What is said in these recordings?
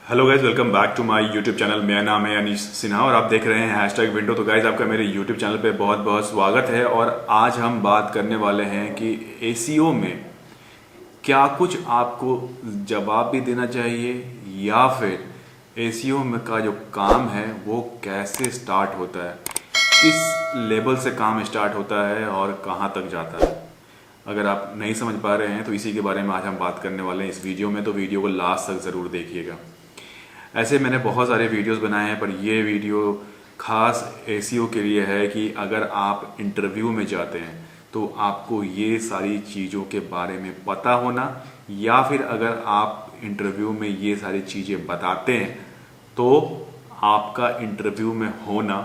Hello guys, welcome back to my YouTube channel. मेरा नाम है अनीश सिन्हा और आप देख रहे हैं हैशटैग विंडो। तो गाइज, आपका मेरे यूट्यूब चैनल पे बहुत बहुत स्वागत है। और आज हम बात करने वाले हैं कि एसीओ में क्या कुछ आपको जवाब भी देना चाहिए या फिर एसीओ में का जो काम है वो कैसे स्टार्ट होता है, किस लेवल से काम स्टार्ट होता है और कहाँ तक जाता है। अगर आप नहीं समझ पा रहे हैं तो इसी के बारे में आज हम बात करने वाले हैं इस वीडियो में, तो वीडियो को लास्ट तक ज़रूर देखिएगा। ऐसे मैंने बहुत सारे वीडियोस बनाए हैं, पर ये वीडियो खास एसीओ के लिए है कि अगर आप इंटरव्यू में जाते हैं तो आपको ये सारी चीज़ों के बारे में पता होना, या फिर अगर आप इंटरव्यू में ये सारी चीज़ें बताते हैं तो आपका इंटरव्यू में होना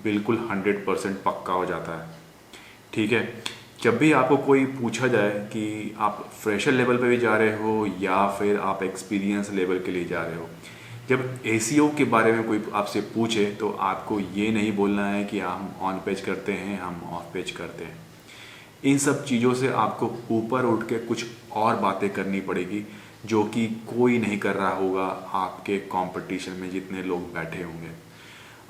बिल्कुल 100% पक्का हो जाता है। ठीक है, जब भी आपको कोई पूछा जाए कि आप फ्रेशर लेवल पे भी जा रहे हो या फिर आप एक्सपीरियंस लेवल के लिए जा रहे हो, जब एसीओ के बारे में कोई आपसे पूछे तो आपको ये नहीं बोलना है कि हम ऑन पेज करते हैं, हम ऑफ पेज करते हैं। इन सब चीज़ों से आपको ऊपर उठ के कुछ और बातें करनी पड़ेगी जो कि कोई नहीं कर रहा होगा आपके कंपटीशन में जितने लोग बैठे होंगे।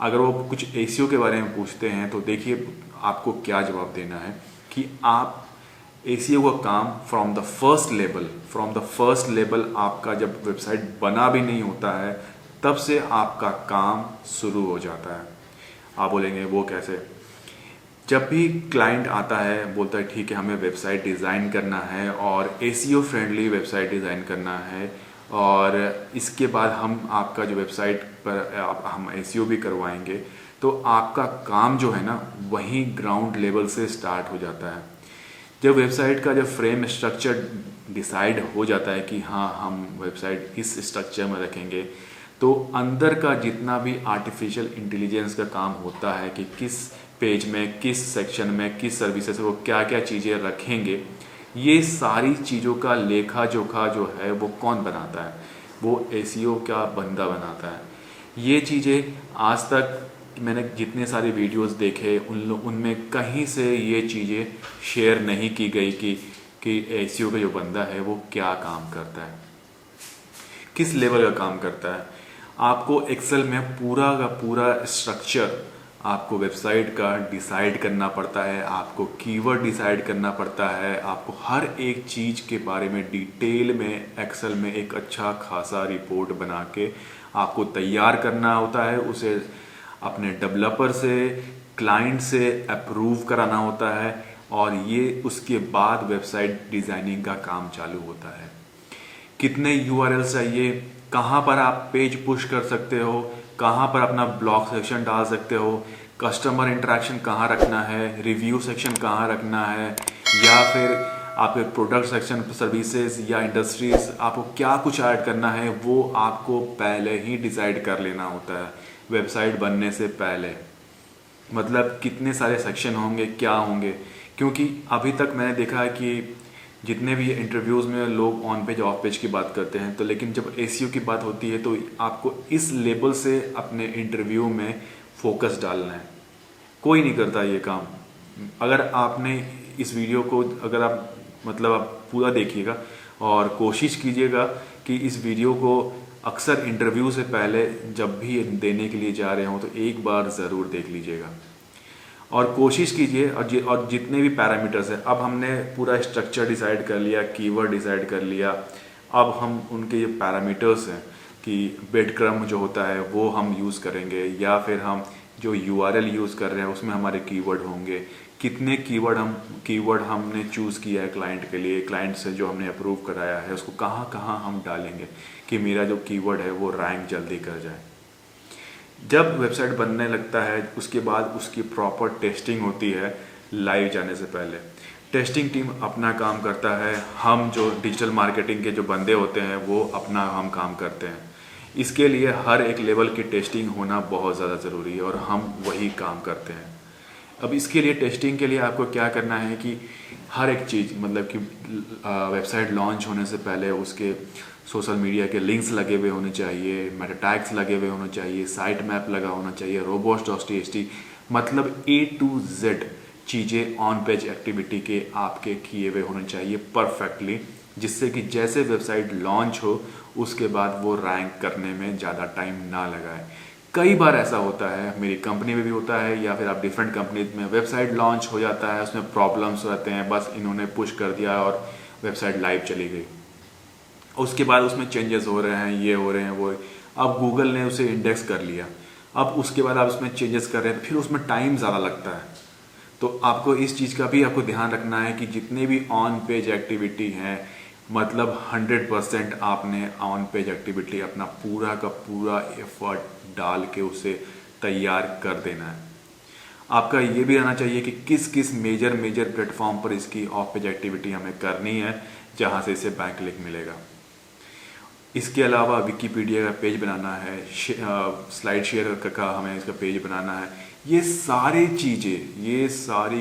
अगर वो कुछ एसीओ के बारे में पूछते हैं तो देखिए आपको क्या जवाब देना है कि आप एसीओ का काम फ्रॉम द फर्स्ट लेवल आपका जब वेबसाइट बना भी नहीं होता है तब से आपका काम शुरू हो जाता है। आप बोलेंगे वो कैसे? जब भी क्लाइंट आता है, बोलता है ठीक है हमें वेबसाइट डिज़ाइन करना है और एसीओ फ्रेंडली वेबसाइट डिज़ाइन करना है, और इसके बाद हम आपका जो वेबसाइट पर हम एसीओ भी करवाएंगे, तो आपका काम जो है ना वहीं ग्राउंड लेवल से स्टार्ट हो जाता है। जब वेबसाइट का जब फ्रेम स्ट्रक्चर डिसाइड हो जाता है कि हाँ हम वेबसाइट इस स्ट्रक्चर में रखेंगे, तो अंदर का जितना भी आर्टिफिशियल इंटेलिजेंस का काम होता है कि किस पेज में, किस सेक्शन में, किस सर्विसेज वो क्या क्या चीज़ें रखेंगे, ये सारी चीज़ों का लेखा जोखा जो है वो कौन बनाता है? वो एसीओ का बंदा बनाता है। ये चीज़ें आज तक मैंने जितने सारे वीडियोस देखे उनमें कहीं से ये चीज़ें शेयर नहीं की गई कि एसीओ का जो बंदा है वो क्या काम करता है, किस लेवल का काम करता है। आपको एक्सेल में पूरा का पूरा स्ट्रक्चर आपको वेबसाइट का डिसाइड करना पड़ता है, आपको कीवर्ड डिसाइड करना पड़ता है, आपको हर एक चीज़ के बारे में डिटेल में एक्सेल में एक अच्छा खासा रिपोर्ट बना के आपको तैयार करना होता है। उसे अपने डेवलपर से, क्लाइंट से अप्रूव कराना होता है, और ये उसके बाद वेबसाइट डिज़ाइनिंग का काम चालू होता है। कितने यूआरएल चाहिए, कहाँ पर आप पेज पुश कर सकते हो, कहाँ पर अपना ब्लॉग सेक्शन डाल सकते हो, कस्टमर इंटरेक्शन कहाँ रखना है, रिव्यू सेक्शन कहाँ रखना है, या फिर आपके प्रोडक्ट सेक्शन, सर्विसेज या इंडस्ट्रीज आपको क्या कुछ ऐड करना है, वो आपको पहले ही डिसाइड कर लेना होता है वेबसाइट बनने से पहले। मतलब कितने सारे सेक्शन होंगे, क्या होंगे, क्योंकि अभी तक मैंने देखा है कि जितने भी इंटरव्यूज़ में लोग ऑन पेज ऑफ पेज की बात करते हैं, तो लेकिन जब एसीओ की बात होती है तो आपको इस लेवल से अपने इंटरव्यू में फोकस डालना है। कोई नहीं करता ये काम। अगर आपने इस वीडियो को अगर आप पूरा देखिएगा और कोशिश कीजिएगा कि इस वीडियो को अक्सर इंटरव्यू से पहले जब भी देने के लिए जा रहे हो तो एक बार ज़रूर देख लीजिएगा और कोशिश कीजिए। और जितने भी पैरामीटर्स हैं, अब हमने पूरा स्ट्रक्चर डिसाइड कर लिया, कीवर्ड डिसाइड कर लिया, अब हम उनके ये पैरामीटर्स हैं कि ब्रेड क्रम्ब जो होता है वो हम यूज़ करेंगे, या फिर हम जो यूआरएल यूज़ कर रहे हैं उसमें हमारे कीवर्ड होंगे, कितने कीवर्ड हमने चूज़ किया है क्लाइंट के लिए, क्लाइंट से जो हमने अप्रूव कराया है उसको कहाँ कहाँ हम डालेंगे कि मेरा जो कीवर्ड है वो रैंक जल्दी कर जाए। जब वेबसाइट बनने लगता है उसके बाद उसकी प्रॉपर टेस्टिंग होती है। लाइव जाने से पहले टेस्टिंग टीम अपना काम करता है, हम जो डिजिटल मार्केटिंग के जो बंदे होते हैं वो अपना हम काम करते हैं। इसके लिए हर एक लेवल की टेस्टिंग होना बहुत ज़्यादा ज़रूरी है और हम वही काम करते हैं। अब इसके लिए टेस्टिंग के लिए आपको क्या करना है कि हर एक चीज़, मतलब कि वेबसाइट लॉन्च होने से पहले उसके सोशल मीडिया के लिंक्स लगे हुए होने चाहिए, मेटा टैग्स लगे हुए होने चाहिए, साइट मैप लगा होना चाहिए, रोबोट्स.txt, मतलब A to Z चीज़ें ऑन पेज एक्टिविटी के आपके किए हुए होने चाहिए परफेक्टली, जिससे कि जैसे वेबसाइट लॉन्च हो उसके बाद वो रैंक करने में ज़्यादा टाइम ना लगाए। कई बार ऐसा होता है, मेरी कंपनी में भी होता है, या फिर आप डिफरेंट कंपनीज में वेबसाइट लॉन्च हो जाता है, उसमें प्रॉब्लम्स रहते हैं, बस इन्होंने पुश कर दिया और वेबसाइट लाइव चली गई। उसके बाद उसमें चेंजेस हो रहे हैं, ये हो रहे हैं, वो, अब गूगल ने उसे इंडेक्स कर लिया, अब उसके बाद आप उसमें चेंजेस कर रहे हैं, फिर उसमें टाइम ज़्यादा लगता है। तो आपको इस चीज़ का भी आपको ध्यान रखना है कि जितने भी ऑन पेज एक्टिविटी हैं, मतलब 100% आपने ऑन पेज एक्टिविटी अपना पूरा का पूरा एफर्ट डाल के उसे तैयार कर देना है। आपका ये भी रहना चाहिए कि किस किस मेजर प्लेटफॉर्म पर इसकी ऑफ पेज एक्टिविटी हमें करनी है, जहाँ से इसे बैंक लिंक मिलेगा। इसके अलावा विकिपीडिया का पेज बनाना है, स्लाइड शेयर का हमें इसका पेज बनाना है। ये सारी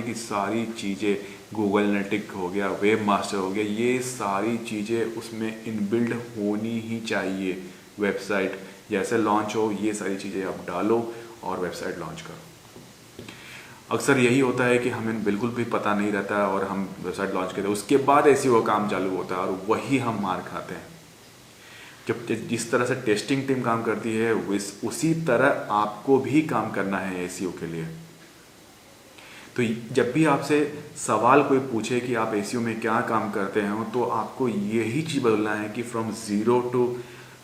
की सारी चीज़ें, गूगल एनालिटिक हो गया, वेब मास्टर हो गया, ये सारी चीज़ें उसमें इनबिल्ड होनी ही चाहिए। वेबसाइट जैसे लॉन्च हो, ये सारी चीज़ें आप डालो और वेबसाइट लॉन्च करो। अक्सर यही होता है कि हमें बिल्कुल भी पता नहीं रहता और हम वेबसाइट लॉन्च करते हैं, उसके बाद एसईओ काम चालू होता है और वही हम मार खाते हैं। जब जिस तरह से टेस्टिंग टीम काम करती है, उसी तरह आपको भी काम करना है एसईओ के लिए। तो जब भी आपसे सवाल कोई पूछे कि आप एसईओ में क्या काम करते हैं, तो आपको यही चीज़ बोलना है कि from zero to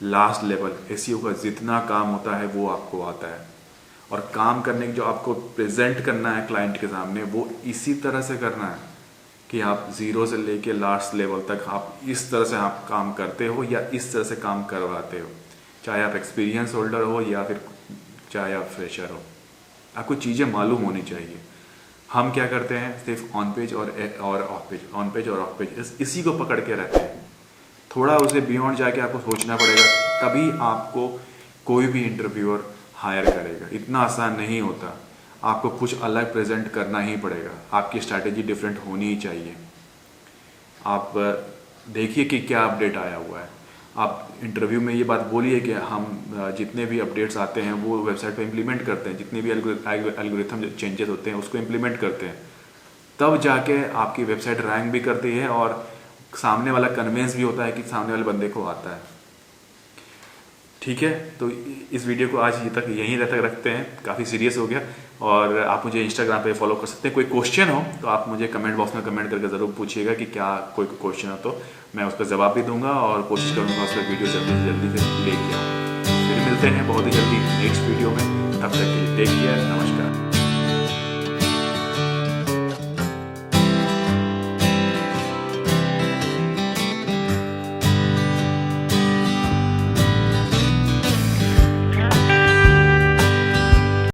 last level SEO का जितना काम होता है वो आपको आता है। और काम करने की जो आपको प्रेजेंट करना है क्लाइंट के सामने, वो इसी तरह से करना है कि आप ज़ीरो से लेके लास्ट लेवल तक आप इस तरह से आप काम करते हो या इस तरह से काम करवाते हो। चाहे आप एक्सपीरियंस होल्डर हो या फिर चाहे आप फ्रेशर हो, आपको चीज़ें मालूम होनी चाहिए। हम क्या करते हैं, सिर्फ ऑन पेज और ऑफ पेज, ऑन पेज और ऑफ पेज, इसी को पकड़ के रहते हैं। थोड़ा उसे बियॉन्ड जाके आपको सोचना पड़ेगा, तभी आपको कोई भी इंटरव्यूअर हायर करेगा। इतना आसान नहीं होता, आपको कुछ अलग प्रेजेंट करना ही पड़ेगा, आपकी स्ट्रैटेजी डिफरेंट होनी ही चाहिए। आप देखिए कि क्या अपडेट आया हुआ है, आप इंटरव्यू में ये बात बोलिए कि हम जितने भी अपडेट्स आते हैं वो वेबसाइट पे इम्प्लीमेंट करते हैं, जितने भी एल्गोरिथम चेंजेस होते हैं उसको इम्प्लीमेंट करते हैं, तब जाके आपकी वेबसाइट रैंक भी करती है और सामने वाला कन्विंस भी होता है कि सामने वाले बंदे को आता है। ठीक है, तो इस वीडियो को आज यहीं तक रखते हैं, काफ़ी सीरियस हो गया। और आप मुझे इंस्टाग्राम पे फॉलो कर सकते हैं। कोई क्वेश्चन हो तो आप मुझे कमेंट बॉक्स में कमेंट करके ज़रूर पूछिएगा कि क्या कोई क्वेश्चन हो, तो मैं उसका जवाब भी दूंगा और कोशिश करूँगा उस पर वीडियो जल्दी से जल्दी से लेके आऊँ। फिर मिलते हैं बहुत ही जल्दी नेक्स्ट वीडियो में, तब तक के लिए टेक केयर, नमस्कार।